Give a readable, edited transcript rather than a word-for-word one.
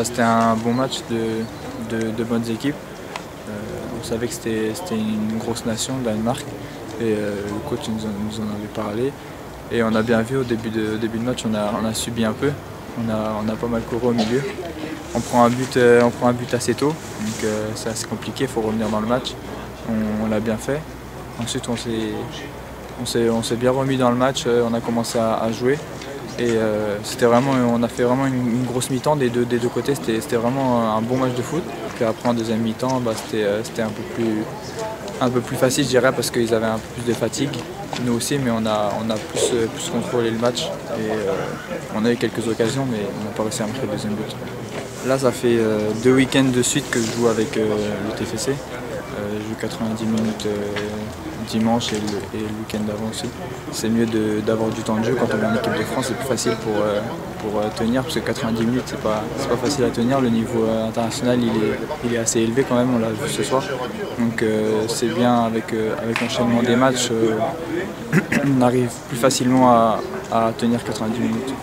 C'était un bon match de bonnes équipes. On savait que c'était une grosse nation, le Danemark, et le coach nous en avait parlé. Et on a bien vu au début de match, on a subi un peu, on a pas mal couru au milieu. On prend un but assez tôt, donc c'est assez compliqué, il faut revenir dans le match. On l'a bien fait. Ensuite on s'est bien remis dans le match, on a commencé à jouer. Et on a fait vraiment une grosse mi-temps des deux côtés, c'était vraiment un bon match de foot. Puis après en deuxième mi-temps, c'était un peu plus facile je dirais parce qu'ils avaient un peu plus de fatigue. Nous aussi, mais on a plus contrôlé le match et on a eu quelques occasions mais on n'a pas réussi à marquer le deuxième but. Là ça fait 2 week-ends de suite que je joue avec le TFC. Je joue 90 minutes dimanche et le week-end d'avant aussi. C'est mieux d'avoir du temps de jeu quand on est en équipe de France, c'est plus facile pour tenir parce que 90 minutes c'est pas facile à tenir. Le niveau international il est assez élevé quand même, on l'a vu ce soir. Donc c'est bien avec l'enchaînement des matchs, on arrive plus facilement à tenir 90 minutes.